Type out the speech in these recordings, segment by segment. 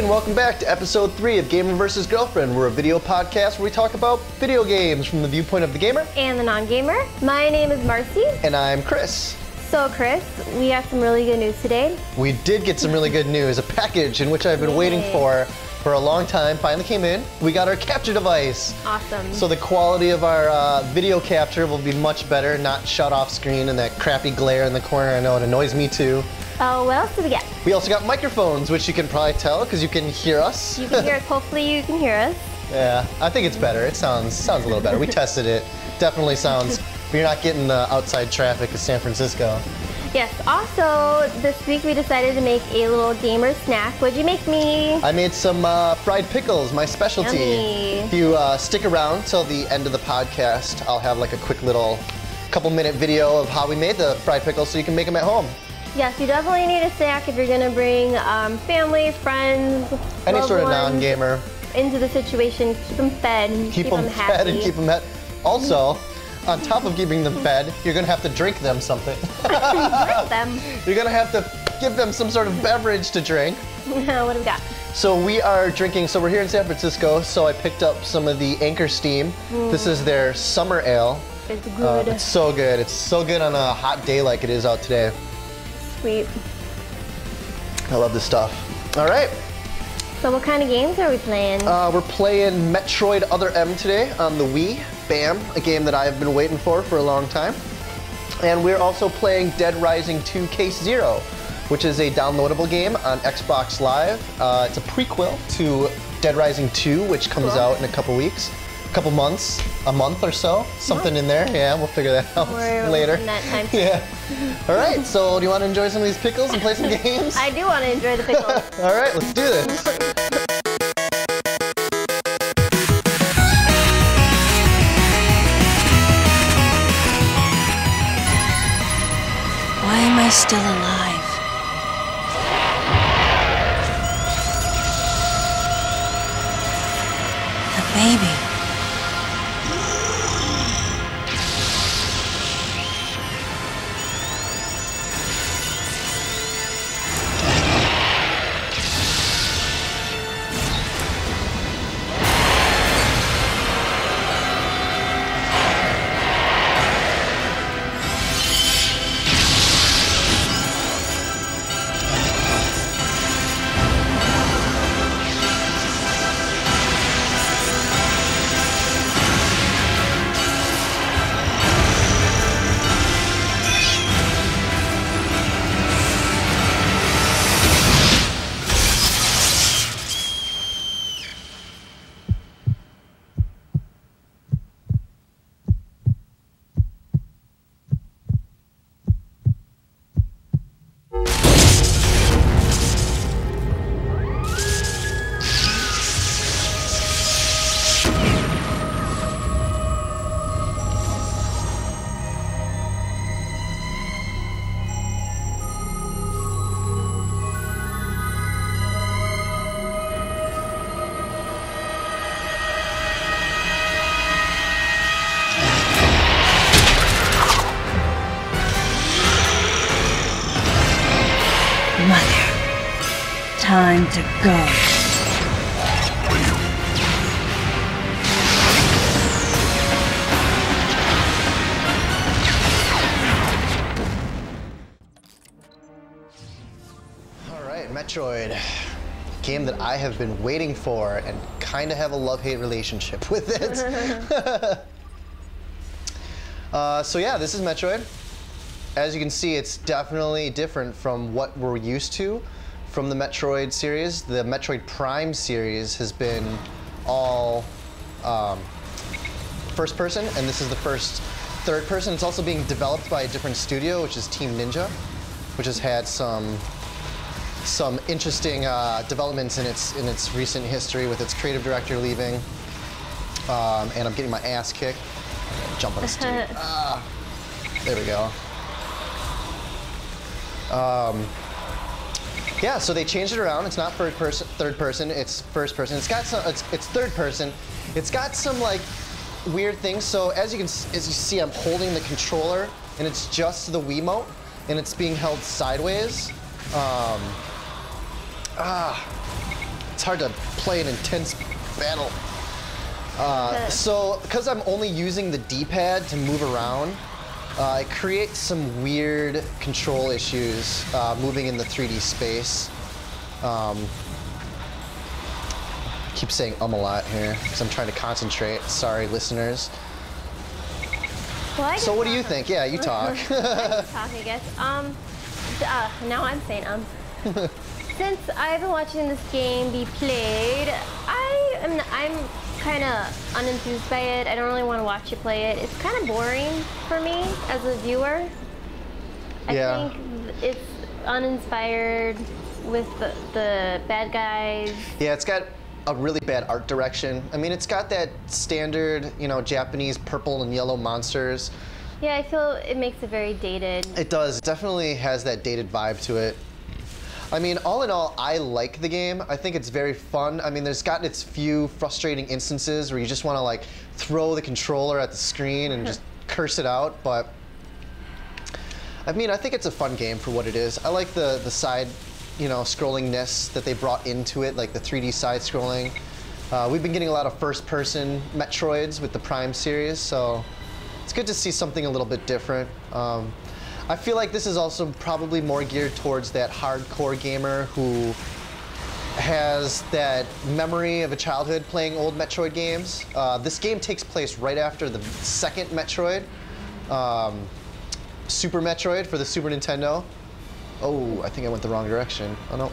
and welcome back to episode 3 of Gamer vs. Girlfriend. We're a video podcast where we talk about video games from the viewpoint of the gamer and the non-gamer. My name is Marcy. And I'm Chris. So Chris, we have some really good news today. We did get some really good news. A package in which I've been waiting for a long time finally came in. We got our capture device. Awesome. So the quality of our video capture will be much better, not shut off screen and that crappy glare in the corner. I know it annoys me too. Oh, what else did we get? We also got microphones, which you can probably tell because you can hear us. You can hear us. Hopefully you can hear us. Yeah, I think it's better. It sounds a little better. We tested it. Definitely sounds, but you're not getting the outside traffic of San Francisco. Yes, also this week we decided to make a little gamer snack. What'd you make me? I made some fried pickles, my specialty. Yummy. If you stick around till the end of the podcast, I'll have like a quick little couple-minute video of how we made the fried pickles so you can make them at home. Yes, you definitely need a snack if you're gonna bring family, friends, any loved sort of ones non-gamer into the situation. Keep them fed and keep them happy. Fed and keep them happy. Also, on top of keeping them fed, you're gonna have to drink them something. Drink them. You're gonna have to give them some sort of beverage to drink. What do we got? So we are drinking, so we're here in San Francisco, so I picked up some of the Anchor Steam. This is their summer ale. It's good. It's so good. It's so good on a hot day like it is out today. Sweet. I love this stuff. All right. So what kind of games are we playing? We're playing Metroid Other M today on the Wii. Bam, a game that I've been waiting for a long time. And we're also playing Dead Rising 2 Case Zero, which is a downloadable game on Xbox Live. It's a prequel to Dead Rising 2, which comes out in a couple weeks. A couple months, a month or so, something in there. Yeah, we'll figure that out later. In that time. Yeah. All right, so do you want to enjoy some of these pickles and play some games? I do want to enjoy the pickles. All right, let's do this. Why am I still alive? The baby. Time to go. All right, Metroid. Game that I have been waiting for and kind of have a love-hate relationship with it. So yeah, this is Metroid. As you can see, it's definitely different from what we're used to from the Metroid series. The Metroid Prime series has been all first person, and this is the first third person. It's also being developed by a different studio, which is Team Ninja, which has had some interesting developments in its recent history with its creative director leaving. And I'm getting my ass kicked. Jump on a stick. There we go. Yeah, so they changed it around. It's not third person. It's first person. It's got some. It's third person. It's got some like weird things. So as you see, I'm holding the controller, and it's just the Wiimote, and it's being held sideways. It's hard to play an intense battle. So, because I'm only using the D-pad to move around, it creates some weird control issues moving in the 3D space. Keep saying a lot here because I'm trying to concentrate. Sorry, listeners. Well, so what do you think? Yeah, you talk. I talk, I guess. Now I'm saying Since I've been watching this game be played, I'm kind of unenthused by it. I don't really want to watch you play it. It's kind of boring for me as a viewer. I think it's uninspired with the bad guys. Yeah, it's got a really bad art direction. I mean, it's got that standard, you know, Japanese purple and yellow monsters. Yeah, I feel it makes it very dated. It does. It definitely has that dated vibe to it. I mean, all in all, I like the game. I think it's very fun. I mean, there's gotten its few frustrating instances where you just want to like throw the controller at the screen and just curse it out, but I mean, I think it's a fun game for what it is. I like the side, you know, scrollingness that they brought into it, like the 3D side scrolling. We've been getting a lot of first-person Metroids with the Prime series, so it's good to see something a little bit different. I feel like this is also probably more geared towards that hardcore gamer who has that memory of a childhood playing old Metroid games. This game takes place right after the second Metroid, Super Metroid for the Super Nintendo. Oh, I think I went the wrong direction. Oh no.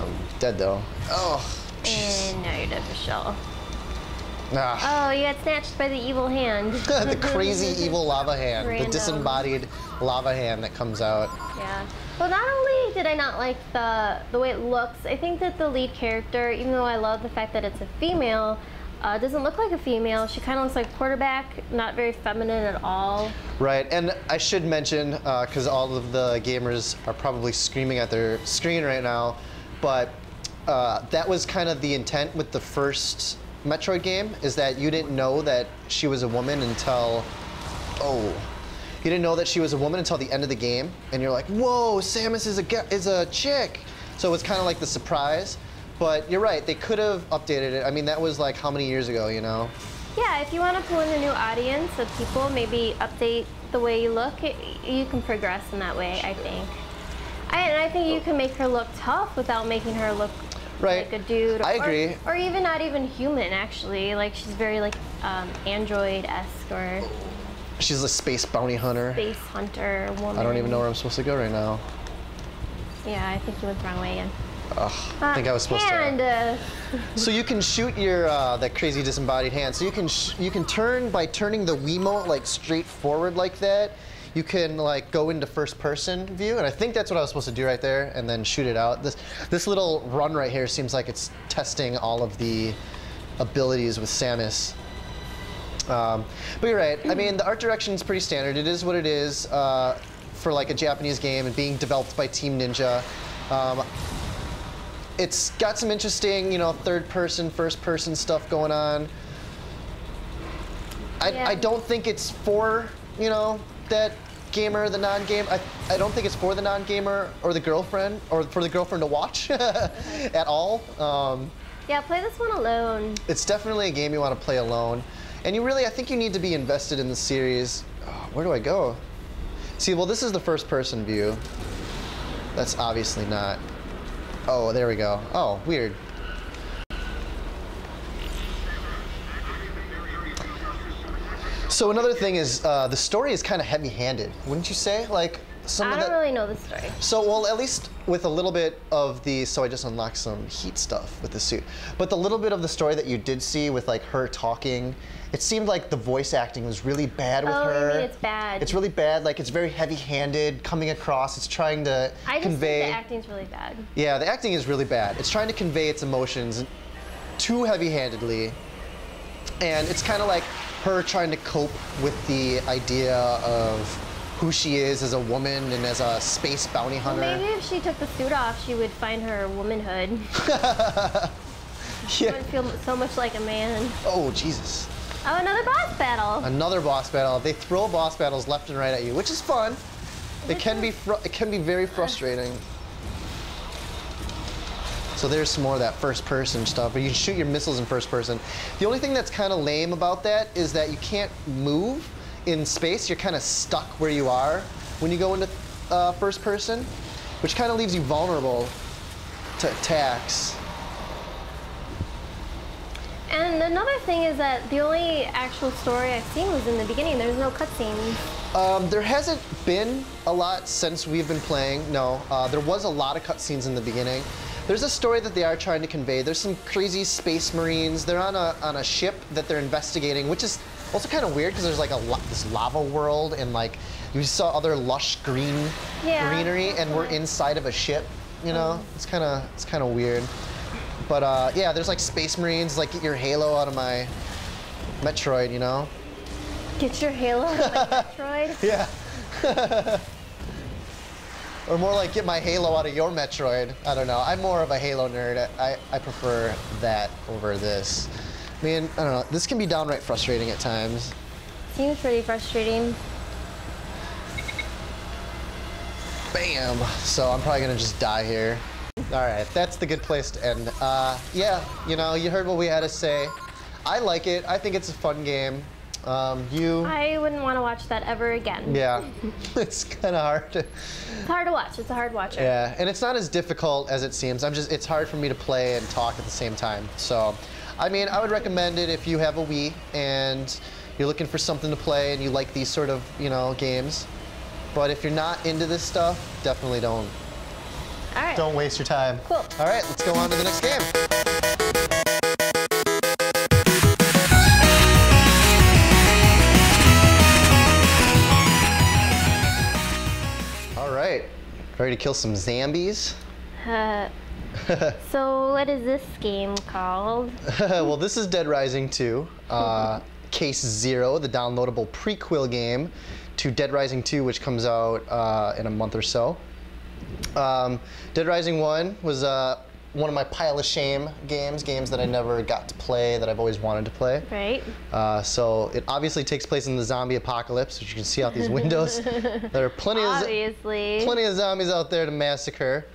I'm dead though. Oh, jeez. And now you're dead, Michelle. Ah. Oh, you got snatched by the evil hand. The crazy evil lava hand. Random. The disembodied lava hand that comes out. Yeah. Well, not only did I not like the way it looks, I think that the lead character, even though I love the fact that it's a female, doesn't look like a female. She kind of looks like quarterback, not very feminine at all. Right, and I should mention, because all of the gamers are probably screaming at their screen right now, but that was kind of the intent with the first Metroid game, is that you didn't know that she was a woman until, you didn't know that she was a woman until the end of the game, and you're like, whoa, Samus is a chick. So it was kind of like the surprise, but you're right, they could have updated it. I mean, that was like how many years ago, you know? Yeah, if you want to pull in a new audience of people, maybe update the way you look, you can progress in that way, I think. And I think you can make her look tough without making her look like a dude. I agree. Or even not even human, actually. Like, she's very, like, android-esque or... She's a space bounty hunter. Space hunter woman. I don't even know where I'm supposed to go right now. Yeah, I think you went the wrong way again. I think I was supposed to. So you can shoot your that crazy disembodied hand. So you can turn by turning the Wiimote like straight forward like that. You can like go into first person view, and I think that's what I was supposed to do right there, and then shoot it out. This little run right here seems like it's testing all of the abilities with Samus. But you're right. I mean, the art direction is pretty standard. It is what it is for like a Japanese game and being developed by Team Ninja. It's got some interesting, you know, third person, first person stuff going on. I don't think it's for, you know, that gamer, the non-game. I don't think it's for the non-gamer or the girlfriend, or for the girlfriend to watch at all. Yeah, play this one alone. It's definitely a game you want to play alone. And you really, I think you need to be invested in the series. Oh, where do I go? See, well, this is the first person view. That's obviously not. Oh, there we go. Oh, weird. So another thing is, the story is kind of heavy-handed, wouldn't you say? Like I don't really know the story. So, well, at least with a little bit of the, so I just unlocked some heat stuff with the suit. But the little bit of the story that you did see with like her talking, it seemed like the voice acting was really bad with her. Oh, you mean it's bad? It's really bad. Like it's very heavy-handed, coming across. It's trying to convey. I just think the acting's really bad. Yeah, the acting is really bad. It's trying to convey its emotions too heavy-handedly, and it's kind of like her trying to cope with the idea of who she is as a woman and as a space bounty hunter. Well, maybe if she took the suit off, she would find her womanhood. She wouldn't feel so much like a man. Oh, Jesus. Oh, another boss battle. Another boss battle. They throw boss battles left and right at you, which is fun. It can be very frustrating. So there's some more of that first-person stuff. But you can shoot your missiles in first person. The only thing that's kind of lame about that is that you can't move in space. You're kind of stuck where you are when you go into first person, which kind of leaves you vulnerable to attacks. And another thing is that the only actual story I've seen was in the beginning. There's no cutscenes. There hasn't been a lot since we've been playing, no. There was a lot of cutscenes in the beginning. There's a story that they are trying to convey. There's some crazy space marines. They're on a ship that they're investigating, which is also kind of weird because there's like this lava world and like you saw other lush greenery and we're inside of a ship, you know? It's kind of weird. But yeah, there's like space marines, like get your halo out of my Metroid, you know? Get your halo out of my Metroid? Yeah. Or more like get my halo out of your Metroid. I don't know. I'm more of a Halo nerd. I prefer that over this. I mean, I don't know. This can be downright frustrating at times. Seems pretty frustrating. Bam! So I'm probably gonna just die here. All right, that's the good place to end. Yeah, you know, you heard what we had to say. I like it. I think it's a fun game. I wouldn't want to watch that ever again. Yeah, it's kind of hard to... It's hard to watch. It's a hard watcher. Yeah, and it's not as difficult as it seems. It's hard for me to play and talk at the same time. So, I mean, I would recommend it if you have a Wii and you're looking for something to play and you like these sort of, you know, games. But if you're not into this stuff, definitely don't. All right. Don't waste your time. Cool. All right, let's go on to the next game. Ready to kill some zombies? So what is this game called? Well, this is Dead Rising 2, Case Zero, the downloadable prequel game to Dead Rising 2, which comes out in a month or so. Dead Rising 1 was one of my pile of shame games that I never got to play, that I've always wanted to play. Right. So it obviously takes place in the zombie apocalypse, which you can see out these windows. There are plenty of zombies out there to massacre.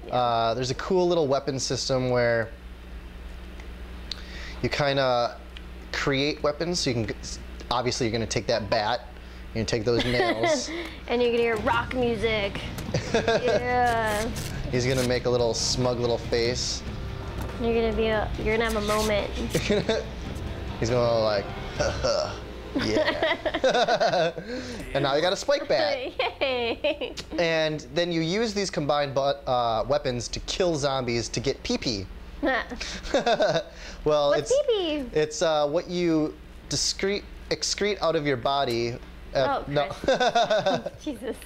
Yeah. There's a cool little weapon system where you kind of create weapons. So you can, obviously you're going to take that bat, you're going to take those nails. And you're going to hear rock music. Yeah. He's gonna make a little smug little face. You're gonna have a moment. He's gonna like, yeah. And now you got a spike bat. Yay. And then you use these combined weapons to kill zombies to get pee-pee. Well, what's pee-pee? It's what you excrete out of your body. No. Jesus.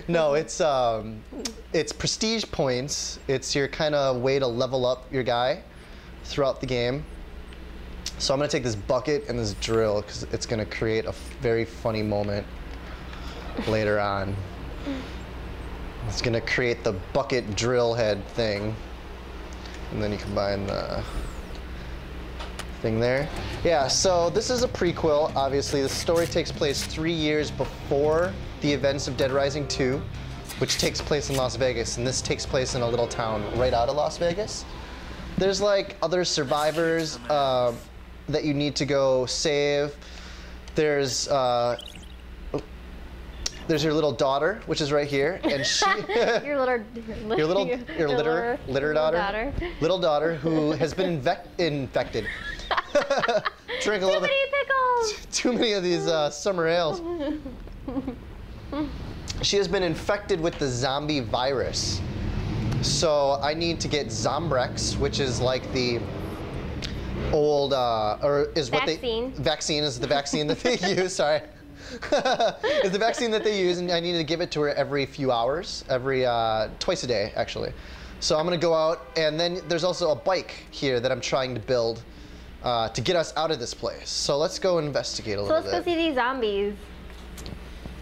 No, it's prestige points. It's your kind of way to level up your guy throughout the game. So I'm gonna take this bucket and this drill because it's gonna create a very funny moment later on. It's gonna create the bucket drill head thing, and then you combine the thing there. Yeah, so this is a prequel, obviously. The story takes place 3 years before the events of Dead Rising 2, which takes place in Las Vegas, and this takes place in a little town right out of Las Vegas. There's like other survivors that you need to go save. There's your little daughter, which is right here, and she your little daughter who has been infected. Drink a little bit. Too many of these summer ales. She has been infected with the zombie virus. So I need to get Zombrex, which is like the old, or is what vaccine is the vaccine that they use. Sorry. Is the vaccine that they use, and I need to give it to her every few hours, twice a day, actually. So I'm gonna go out, and then there's also a bike here that I'm trying to build to get us out of this place. So let's go investigate a little bit. So let's go see these zombies.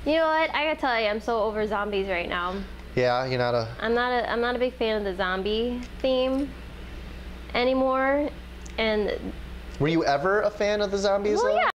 You know what? I gotta tell you, I'm so over zombies right now. Yeah, you're not a... I'm not a big fan of the zombie theme anymore, and... Were you ever a fan of the zombies? Well, yeah.